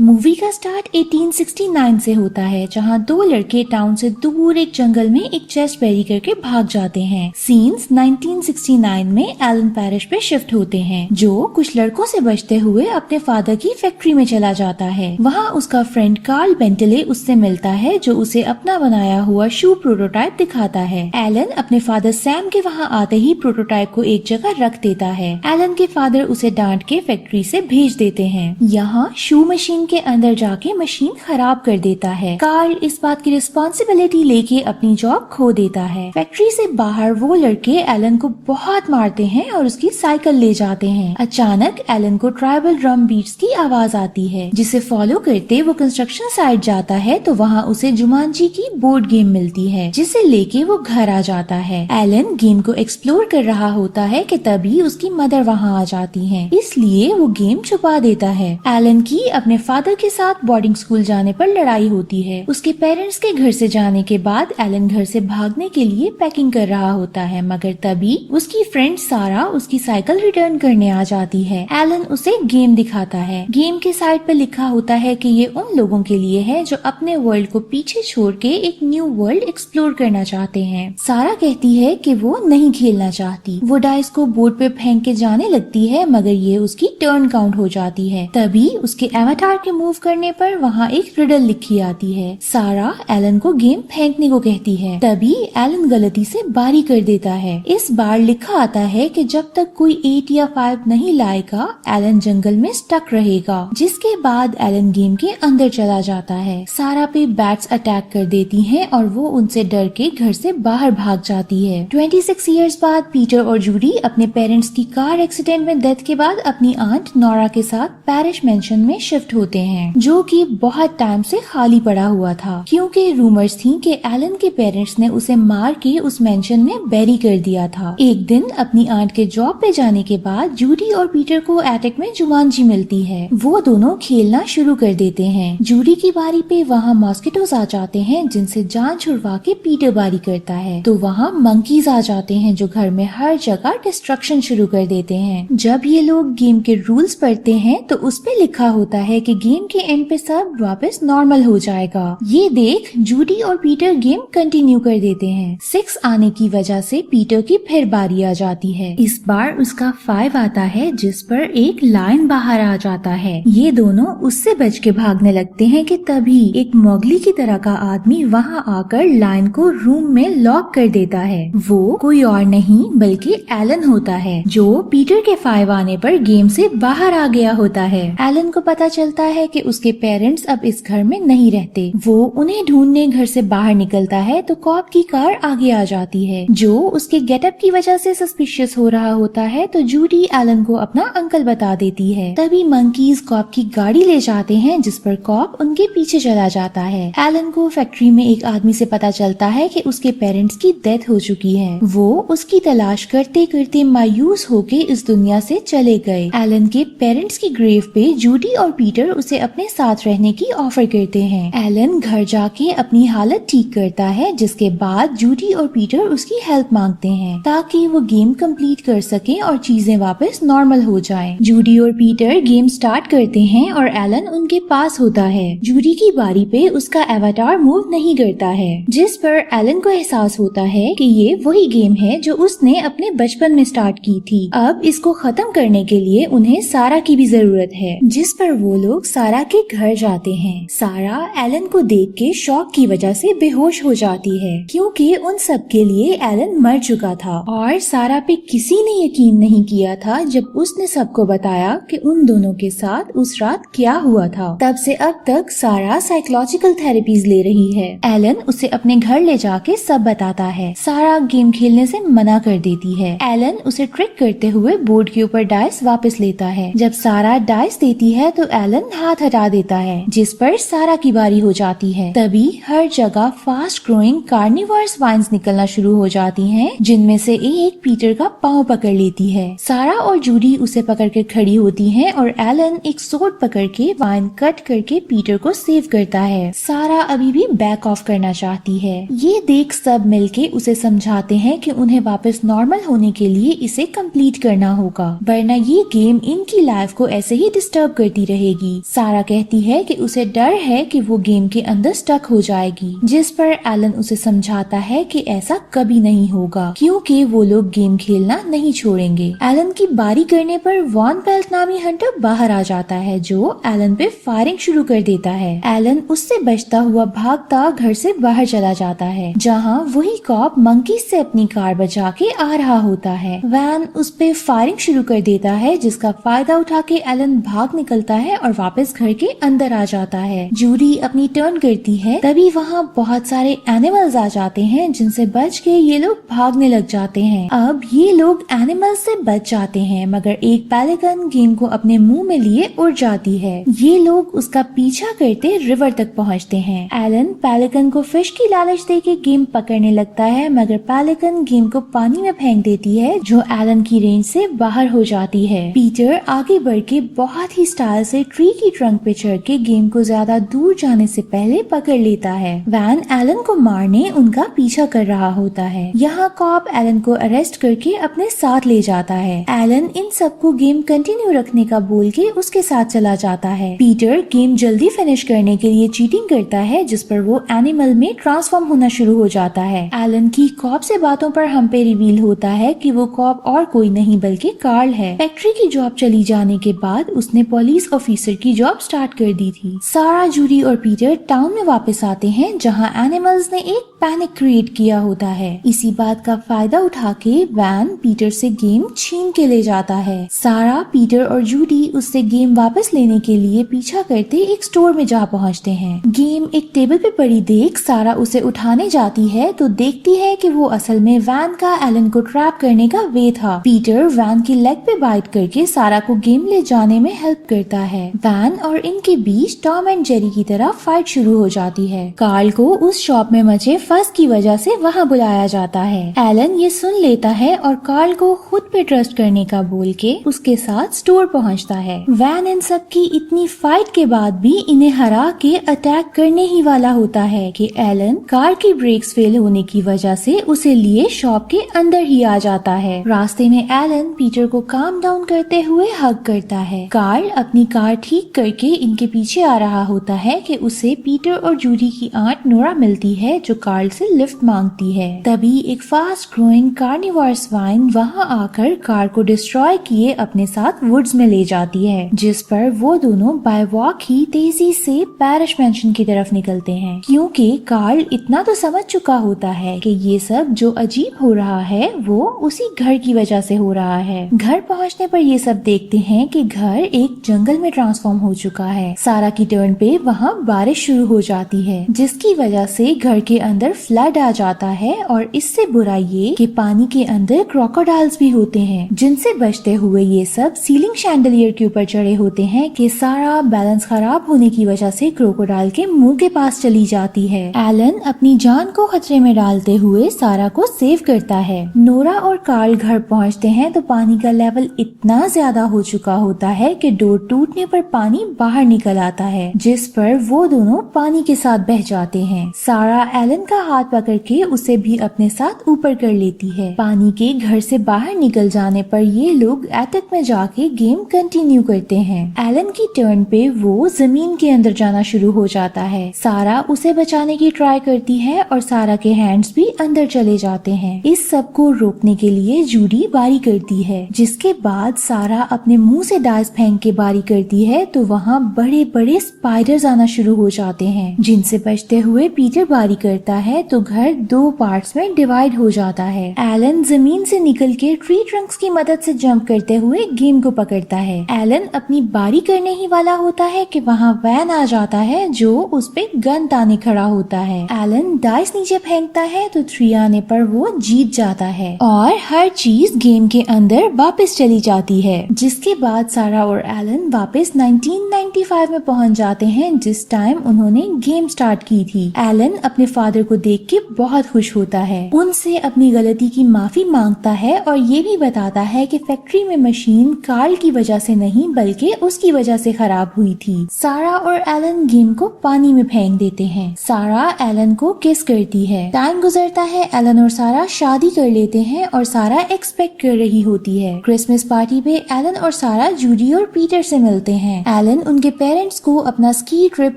Movie का start 1869 से होता है, जहां दो लड़के टाउन से दूर एक जंगल में एक चेस्ट बैरी करके भाग जाते हैं। सीन्स 1969 में एलन पैरिश पे शिफ्ट होते हैं, जो कुछ लड़कों से बचते हुए अपने फादर की फैक्ट्री में चला जाता है। वहां उसका फ्रेंड कार्ल बेंटले उससे मिलता है, जो उसे अपना बनाया हुआ शू प्रोटोटाइप दिखाता है। एलन अपने फादर सैम के वहां आते ही प्रोटोटाइप को एक जगह रख देता है। एलन के फादर उसे डांट के फैक्ट्री से भेज देते हैं। यहाँ शू मशीन के अंदर जाके मशीन खराब कर देता है। कार्ल इस बात की रिस्पॉन्सिबिलिटी लेके अपनी जॉब खो देता है। फैक्ट्री से बाहर वो लड़के एलन को बहुत मारते हैं और उसकी साइकिल ले जाते हैं। अचानक एलन को ट्राइबल ड्रम बीट्स की आवाज आती है, जिसे फॉलो करते वो कंस्ट्रक्शन साइट जाता है तो वहाँ उसे जुमांजी की बोर्ड गेम मिलती है, जिसे लेके वो घर आ जाता है। एलन गेम को एक्सप्लोर कर रहा होता है कि तभी उसकी मदर वहाँ आ जाती है, इसलिए वो गेम छुपा देता है। एलन की अपने फादर के साथ बोर्डिंग स्कूल जाने पर लड़ाई होती है। उसके पेरेंट्स के घर से जाने के बाद एलन घर से भागने के लिए पैकिंग कर रहा होता है, मगर तभी उसकी फ्रेंड सारा उसकी साइकिल रिटर्न करने आ जाती है। एलन उसे गेम दिखाता है। गेम के साइड पे लिखा होता है कि ये उन लोगों के लिए है जो अपने वर्ल्ड को पीछे छोड़ के एक न्यू वर्ल्ड एक्सप्लोर करना चाहते हैं। सारा कहती है कि वो नहीं खेलना चाहती। वो डाइस को बोर्ड पे फेंक के जाने लगती है, मगर ये उसकी टर्न काउंट हो जाती है। तभी उसके एवाटार के मूव करने पर वहाँ एक रिडल लिखी आती है। सारा एलन को गेम फेंकने को कहती है, तभी एलन गलती से बारी कर देता है। इस बार लिखा आता है कि जब तक कोई 8 या 5 नहीं लाएगा एलन जंगल में स्टक रहेगा, जिसके बाद एलन गेम के अंदर चला जाता है। सारा पे बैट्स अटैक कर देती हैं और वो उनसे डर के घर से बाहर भाग जाती है। 26 इयर्स बाद पीटर और जूडी अपने पेरेंट्स की कार एक्सीडेंट में डेथ के बाद अपनी आंट नोरा के साथ पैरिश मेंशन में शिफ्ट होते हैं, जो कि बहुत टाइम से खाली पड़ा हुआ था, क्योंकि रूमर्स थी कि एलन के पेरेंट्स ने उसे मार के उस मेंशन में बैरी कर दिया था। एक दिन अपनी आंट के जॉब पे जाने के बाद जूडी और पीटर को एटिक में जुमांजी मिलती है। वो दोनों खेलना शुरू कर देते हैं। जूडी की बारी पे वहाँ मॉस्किटोज आ जाते हैं, जिनसे जान छुड़वा के पीटर बारी करता है, तो वहाँ मंकीज आ जाते हैं जो घर में हर जगह डिस्ट्रक्शन शुरू कर देते हैं। जब ये लोग गेम के रूल्स पढ़ते हैं तो उस पे लिखा होता है कि गेम के एंड पे सब वापस नॉर्मल हो जाएगा। ये देख जूडी और पीटर गेम कंटिन्यू कर देते हैं। 6 आने की वजह से पीटर की फिर बारी आ जाती है। इस बार उसका 5 आता है, जिस पर एक लायन बाहर आ जाता है। ये दोनों उससे बच के भागने लगते हैं कि तभी एक मोगली की तरह का आदमी वहाँ आकर लायन को रूम में लॉक कर देता है। वो कोई और नहीं बल्कि एलन होता है, जो पीटर के 5 आने पर गेम से बाहर आ गया होता है। एलन को पता चलता है कि उसके पेरेंट्स अब इस घर में नहीं रहते। वो उन्हें ढूंढने घर से बाहर निकलता है तो कॉप की कार आगे आ जाती है, जो उसके गेटअप की वजह से सस्पिशियस हो रहा होता है। तो जूडी एलन को अपना अंकल बता देती है। तभी मंकीज कॉप की गाड़ी ले जाते हैं, जिस पर कॉप उनके पीछे चला जाता है। एलन को फैक्ट्री में एक आदमी से पता चलता है कि उसके पेरेंट्स की डेथ हो चुकी है। वो उसकी तलाश करते करते मायूस होके इस दुनिया से चले गए। एलन के पेरेंट्स की ग्रेव पे जूडी और पीटर उसे अपने साथ रहने की ऑफर करते हैं। एलन घर जाके अपनी हालत ठीक करता है, जिसके बाद जूडी और पीटर उसकी हेल्प मांगते हैं ताकि वो गेम कंप्लीट कर सके और चीजें वापस नॉर्मल हो जाएं। जूडी और पीटर गेम स्टार्ट करते हैं और एलन उनके पास होता है। जूडी की बारी पे उसका एवाटार मूव नहीं करता है, जिस पर एलन को एहसास होता है कि ये वही गेम है जो उसने अपने बचपन में स्टार्ट की थी। अब इसको खत्म करने के लिए उन्हें सारा की भी जरूरत है, जिस पर वो लोग सारा के घर जाते हैं। सारा एलन को देख के शॉक की वजह से बेहोश हो जाती है, क्योंकि उन सब के लिए एलन मर चुका था और सारा पे किसी ने यकीन नहीं किया था जब उसने सबको बताया कि उन दोनों के साथ उस रात क्या हुआ था। तब से अब तक सारा साइकोलॉजिकल थेरेपीज ले रही है। एलन उसे अपने घर ले जाके सब बताता है। सारा गेम खेलने से मना कर देती है। एलन उसे ट्रिक करते हुए बोर्ड के ऊपर डाइस वापस लेता है। जब सारा डाइस देती है तो एलन हाथ हटा देता है, जिस पर सारा की बारी हो जाती है। तभी हर जगह फास्ट ग्रोइंग कार्निवर्स वाइन्स निकलना शुरू हो जाती हैं, जिनमें से एक पीटर का पाँव पकड़ लेती है। सारा और जूडी उसे पकड़ कर खड़ी होती हैं और एलन एक सोर्ड पकड़ के वाइन कट करके पीटर को सेव करता है। सारा अभी भी बैक ऑफ करना चाहती है। ये देख सब मिलके उसे समझाते हैं कि उन्हें वापस नॉर्मल होने के लिए इसे कंप्लीट करना होगा, वरना ये गेम इनकी लाइफ को ऐसे ही डिस्टर्ब करती रहेगी। सारा कहती है कि उसे डर है कि वो गेम के अंदर स्टक हो जाएगी, जिस पर एलन उसे समझाता है कि ऐसा कभी नहीं होगा क्योंकि वो लोग गेम खेलना नहीं छोड़ेंगे। एलन की बारी करने पर वॉन पेल्ट नामी हंटर बाहर आ जाता है जो एलन पे फायरिंग शुरू कर देता है। एलन उससे बचता हुआ भागता घर से बाहर चला जाता है, जहाँ वही कॉप मंकी से अपनी कार बचा के आ रहा होता है। वैन उस पे फायरिंग शुरू कर देता है, जिसका फायदा उठा के एलन भाग निकलता है और वापस घर के अंदर आ जाता है। जूडी अपनी टर्न करती है, तभी वहाँ बहुत सारे एनिमल्स आ जाते हैं जिनसे बच के ये लोग भागने लग जाते हैं। अब ये लोग एनिमल्स से बच जाते हैं, मगर एक पेलिकन गेम को अपने मुंह में लिए उड़ जाती है। ये लोग उसका पीछा करते रिवर तक पहुँचते हैं। एलन पेलिकन को फिश की लालच देके गेम पकड़ने लगता है, मगर पेलिकन गेम को पानी में फेंक देती है जो एलन की रेंज से बाहर हो जाती है। पीटर आगे बढ़ के बहुत ही स्टाइल से ट्री की ट्रंक पे चढ़ के गेम को ज्यादा दूर जाने से पहले पकड़ लेता है। वैन एलन को मारने उनका पीछा कर रहा होता है। यहाँ कॉप एलन को अरेस्ट करके अपने साथ ले जाता है। एलन इन सबको गेम कंटिन्यू रखने का बोल के उसके साथ चला जाता है। पीटर गेम जल्दी फिनिश करने के लिए चीटिंग करता है, जिस पर वो एनिमल में ट्रांसफॉर्म होना शुरू हो जाता है। एलन की कॉप से बातों पर हम पे रिवील होता है कि वो कॉप और कोई नहीं बल्कि कार्ल है। फैक्ट्री की जॉब चली जाने के बाद उसने पुलिस ऑफिसर की जॉब स्टार्ट कर दी थी। सारा, जूडी और पीटर टाउन में वापस आते हैं, जहां एनिमल्स ने एक पैनिक क्रिएट किया होता है। इसी बात का फायदा उठा के वैन पीटर से गेम छीन के ले जाता है। सारा, पीटर और जूडी उससे गेम वापस लेने के लिए पीछा करते एक स्टोर में जा पहुंचते हैं। गेम एक टेबल पे पड़ी देख सारा उसे उठाने जाती है तो देखती है कि वो असल में वैन का एलन को ट्रैप करने का वे था। पीटर वैन की लेग पे बाइट करके सारा को गेम ले जाने में हेल्प करता है। वैन और इनके बीच टॉम एंड जेरी की तरह फाइट शुरू हो जाती है। कार्ल को उस शॉप में मचे फंस की वजह से वहाँ बुलाया जाता है। एलन ये सुन लेता है और कार्ल को खुद पे ट्रस्ट करने का बोल के उसके साथ स्टोर पहुँचता है। वैन इन सब की इतनी फाइट के बाद भी इन्हें हरा के अटैक करने ही वाला होता है कि एलन कार की ब्रेक्स फेल होने की वजह से उसे लिए शॉप के अंदर ही आ जाता है। रास्ते में एलन पीटर को काम डाउन करते हुए हग करता है। कार्ल अपनी कार ठीक करके इनके पीछे आ रहा होता है कि उसे पीटर और जूडी की आंट नोरा मिलती है जो कार्ल से लिफ्ट मांगती है। तभी एक फास्ट ग्रोइंग कार्निवोर स्वाइन वहां आकर कार को डिस्ट्रॉय किए अपने साथ वुड्स में ले जाती है, जिस पर वो दोनों बाय वॉक ही तेजी से पैरिश मैंशन की तरफ निकलते हैं, क्योंकि कार्ल इतना तो समझ चुका होता है कि ये सब जो अजीब हो रहा है वो उसी घर की वजह से हो रहा है। घर पहुंचने पर ये सब देखते हैं कि घर एक जंगल में ट्रांसफॉर्म हो चुका है। सारा की टर्न पे वहाँ बारिश शुरू हो जाती है, जिसकी वजह से घर के अंदर फ्लड आ जाता है और इससे बुरा ये कि पानी के अंदर क्रोकोडाइल्स भी होते हैं, जिनसे बचते हुए ये सब सीलिंग शैंडलियर के ऊपर चढ़े होते हैं कि सारा बैलेंस खराब होने की वजह से क्रोकोडाइल के मुंह के पास चली जाती है। एलन अपनी जान को खतरे में डालते हुए सारा को सेव करता है। नोरा और कार्ल घर पहुंचते हैं तो पानी का लेवल इतना ज्यादा हो चुका होता है कि डोर टूटने पर पानी बाहर निकल आता है, जिस पर वो दोनों पानी के साथ बह जाते हैं। सारा एलन का हाथ पकड़ के उसे भी अपने साथ ऊपर कर लेती है। पानी के घर से बाहर निकल जाने पर ये लोग एटक में जाके गेम कंटिन्यू करते हैं। एलन की टर्न पे वो जमीन के अंदर जाना शुरू हो जाता है। सारा उसे बचाने की ट्राई करती है और सारा के हैंड्स भी अंदर चले जाते हैं। इस सब को रोकने के लिए जूडी बारी करती है, जिसके बाद सारा अपने मुंह से डाइस फेंक के बारी करती है तो वहाँ बड़े बड़े स्पाइडर्स आना शुरू हो जाते हैं, जिनसे बचते हुए पीटर बारी करता है तो घर 2 पार्ट्स में डिवाइड हो जाता है। एलन जमीन से निकल के ट्री ट्रंक्स की मदद से जंप करते हुए गेम को पकड़ता है। एलन अपनी बारी करने ही वाला होता है कि वहाँ वैन आ जाता है जो उस पे गन ताने खड़ा होता है। एलन डाइस नीचे फेंकता है तो 3 आने पर वो जीत जाता है और हर चीज गेम के अंदर वापस चली जाती है, जिसके बाद सारा और एलन वापस 1995 में पहुंच जाते हैं, जिस टाइम उन्होंने गेम स्टार्ट की थी। एलन अपने फादर को देख के बहुत खुश होता है, उनसे अपनी गलती की माफी मांगता है और ये भी बताता है कि फैक्ट्री में मशीन कार्ल की वजह से नहीं बल्कि उसकी वजह से खराब हुई थी। सारा और एलन गेम को पानी में फेंक देते हैं। सारा एलन को किस करती है। टाइम गुजरता है, एलन और सारा शादी कर लेते हैं और सारा एक्सपेक्ट कर रही होती है। क्रिसमस पार्टी पे एलन और सारा जूडी और पीटर से मिलते हैं। एलन उनके पेरेंट्स को अपना स्की ट्रिप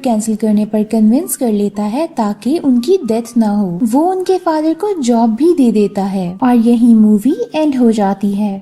कैंसिल करने पर कन्विंस कर लेता है ताकि उनकी डेथ ना हो। वो उनके फादर को जॉब भी दे देता है और यही मूवी एंड हो जाती है।